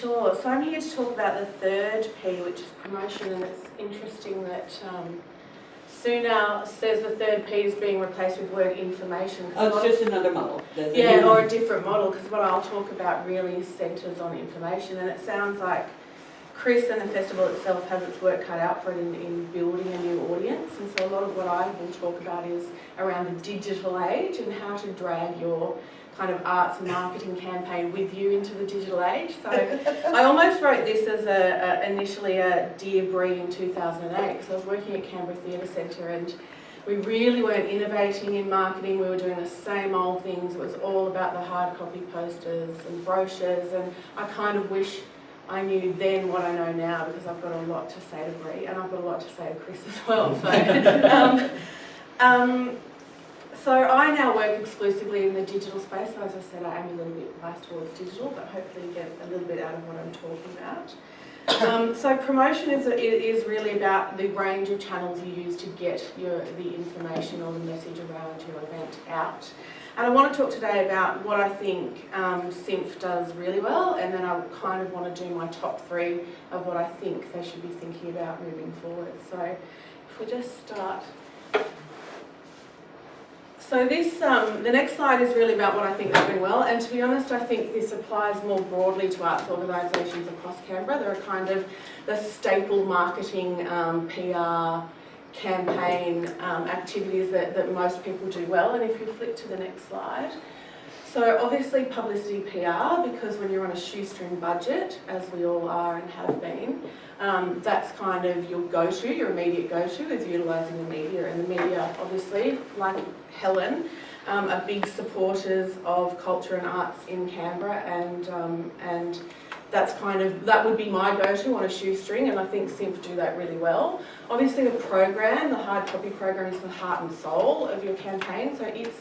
sure. So I'm here to talk about the third P, which is promotion, and it's interesting that Sue now says the third P is being replaced with word information. Oh, it's just another model. Yeah, or a different model, because what I'll talk about really centres on information, and it sounds like Chris and the festival itself has its work cut out for it in building a new audience, and so a lot of what I will talk about is around the digital age and how to drag your kind of arts and marketing campaign with you into the digital age. So I almost wrote this as initially a Dear Brie in 2008, because I was working at Canberra Theatre Centre and we really weren't innovating in marketing. We were doing the same old things. It was all about the hard copy posters and brochures, and I kind of wish I knew then what I know now, because I've got a lot to say to Brie and I've got a lot to say to Chris as well. So I now work exclusively in the digital space. So as I said, I am a little bit biased towards digital, but hopefully you get a little bit out of what I'm talking about. So promotion is really about the range of channels you use to get the information or the message around your event out. And I want to talk today about what I think SINF does really well, and then I kind of want to do my top 3 of what I think they should be thinking about moving forward. So if we just start. So this, the next slide is really about what I think they're doing well, and to be honest, I think this applies more broadly to arts organisations across Canberra. There are kind of the staple marketing, PR, campaign activities that most people do well, and if you flick to the next slide. So obviously publicity PR, because when you're on a shoestring budget, as we all are and have been, that's kind of your go-to, your immediate go-to is utilising the media. And the media, obviously, like Helen, are big supporters of culture and arts in Canberra, and that would be my go-to on a shoestring, and I think SINF do that really well. Obviously the program, the hard copy program, is the heart and soul of your campaign, so it's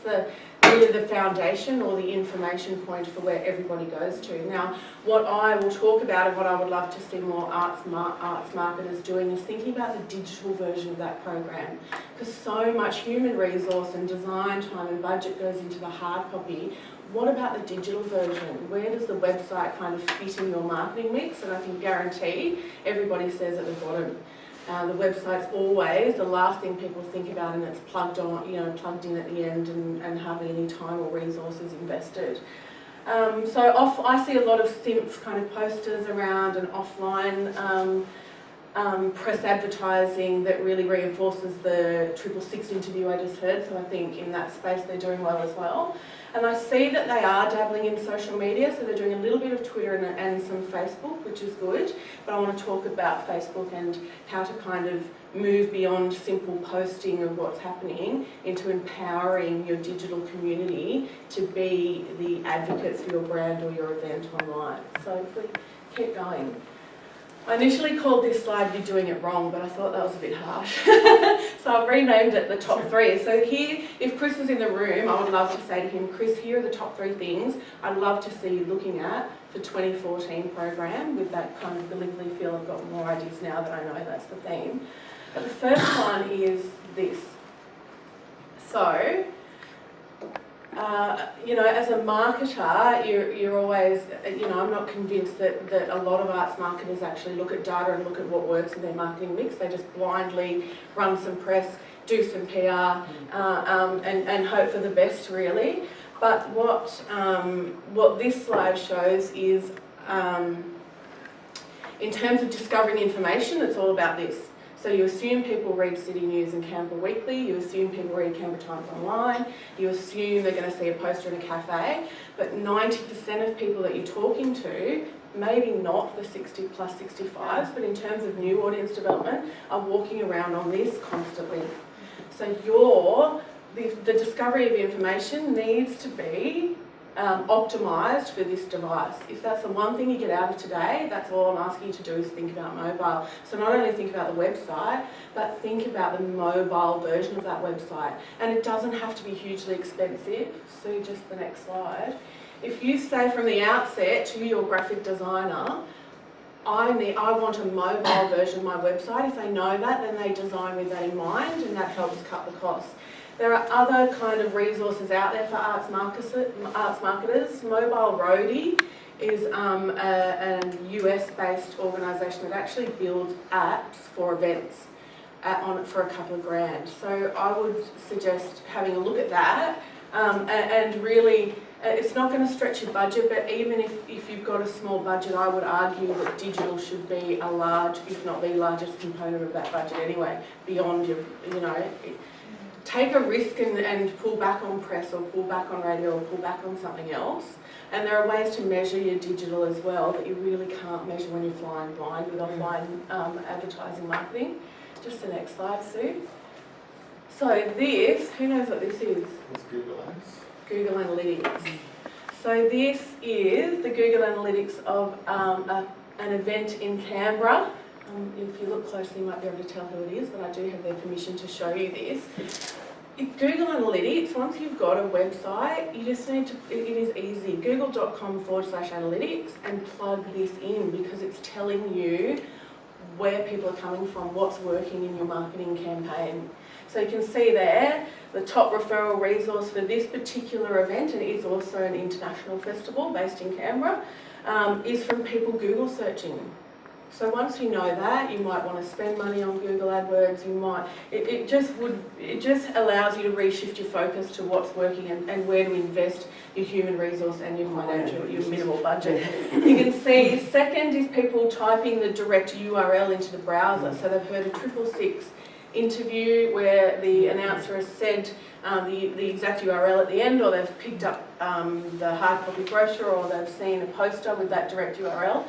really the foundation or the information point for where everybody goes to. Now, what I will talk about and what I would love to see more arts marketers doing is thinking about the digital version of that program, because so much human resource and design time and budget goes into the hard copy. What about the digital version? Where does the website kind of fit in your marketing mix? And I can guarantee everybody says at the bottom. The website's always the last thing people think about, and it's plugged in at the end, and hardly any time or resources invested. I see a lot of SINF kind of posters around and offline press advertising that really reinforces the 666 interview I just heard, so I think in that space they're doing well as well. And I see that they are dabbling in social media, so they're doing a little bit of Twitter and some Facebook, which is good, but I want to talk about Facebook and how to kind of move beyond simple posting of what's happening into empowering your digital community to be the advocates for your brand or your event online. So if we keep going. I initially called this slide "You're Doing It Wrong," but I thought that was a bit harsh. So I've renamed it the top 3. So here, if Chris was in the room, I would love to say to him, Chris, here are the top 3 things I'd love to see you looking at for 2014 program, with that kind of Gallipoli feel. I've got more ideas now that I know that's the theme. But the first one is this. So, as a marketer, you're always, I'm not convinced that a lot of arts marketers actually look at data and look at what works in their marketing mix. They just blindly run some press, do some PR, and hope for the best, really. But what this slide shows is, in terms of discovering information, it's all about this. So you assume people read City News and Canberra Weekly, you assume people read Canberra Times Online, you assume they're going to see a poster in a cafe, but 90% of people that you're talking to, maybe not the 60 plus 65s, but in terms of new audience development, are walking around on this constantly. So the discovery of information needs to be optimised for this device. If that's the one thing you get out of today, that's all I'm asking you to do is think about mobile. So not only think about the website, but think about the mobile version of that website. And it doesn't have to be hugely expensive. So just the next slide. If you say from the outset to your graphic designer, I want a mobile version of my website. If they know that, then they design with that in mind, and that helps cut the costs. There are other kind of resources out there for arts marketers. Mobile Roadie is a US-based organisation that actually builds apps for events for a couple of grand. So I would suggest having a look at that and really, it's not going to stretch your budget, but even if you've got a small budget, I would argue that digital should be a large, if not the largest component of that budget anyway, beyond your, take a risk and pull back on press or pull back on radio or pull back on something else. And there are ways to measure your digital as well that you really can't measure when you're flying blind with offline advertising marketing. Just the next slide, Sue. So this, who knows what this is? It's Google Ads. Google Analytics. So this is the Google Analytics of an event in Canberra. If you look closely, you might be able to tell who it is, but I do have their permission to show you this. Google Analytics, once you've got a website, you just need to, it is easy, google.com/analytics, and plug this in because it's telling you where people are coming from, what's working in your marketing campaign. So you can see there, the top referral resource for this particular event, and it is also an international festival based in Canberra, is from people Google searching. So once you know that, you might want to spend money on Google AdWords, you might, it just allows you to reshift your focus to what's working and where to invest your human resource and your financial, your minimal budget. You can see second is people typing the direct URL into the browser. So they've heard a 666 interview where the announcer has said the exact URL at the end, or they've picked up the hard copy brochure, or they've seen a poster with that direct URL.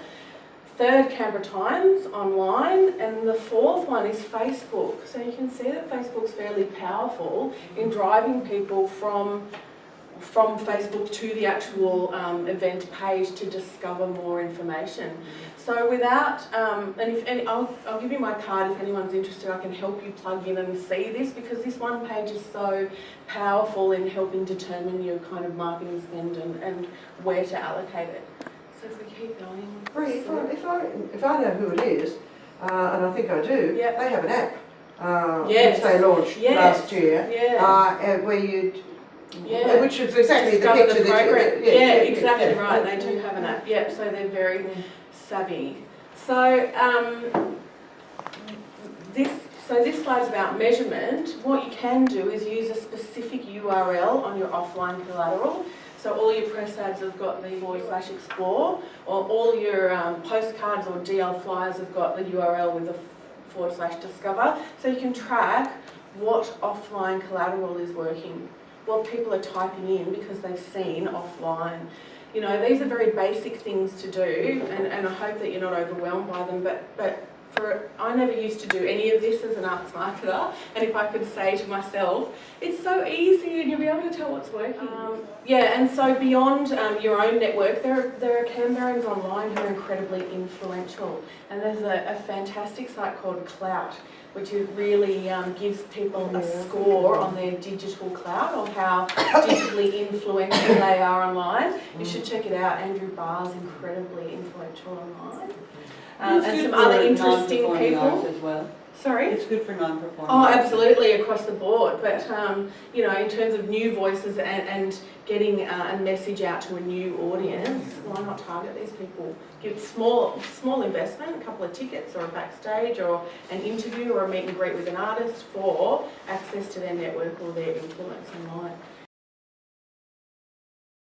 Third, Canberra Times online, and the fourth one is Facebook. So you can see that Facebook's fairly powerful in driving people from Facebook to the actual event page to discover more information. So without, and I'll give you my card if anyone's interested. I can help you plug in and see this, because this one page is so powerful in helping determine your kind of marketing spend and where to allocate it. So if we keep going. Bree, if I know who it is, and I think I do, yep. They have an app yes. which they launched yes. last year, where you, which is exactly Discover the picture the program. that exactly right. They do have an app. Yep. So they're very savvy. So this slide's about measurement. What you can do is use a specific URL on your offline collateral. So all your press ads have got the /explore, or all your postcards or DL flyers have got the URL with the /discover. So you can track what offline collateral is working, what people are typing in because they've seen offline. You know, these are very basic things to do, and I hope that you're not overwhelmed by them, but I never used to do any of this as an arts marketer, and if I could say to myself, it's so easy and you'll be able to tell what's working. And so beyond your own network, there are Canberrans online who are incredibly influential, and there's a fantastic site called Clout, which really gives people a score on their digital clout, or how digitally influential they are online. You should check it out. Andrew Barr's incredibly influential online. And some other interesting people as well. Sorry? It's good for non-performing. Oh, absolutely, across the board. But, you know, in terms of new voices and getting a message out to a new audience, why not target these people? Give small investment, a couple of tickets or a backstage or an interview or a meet and greet with an artist for access to their network or their influence online.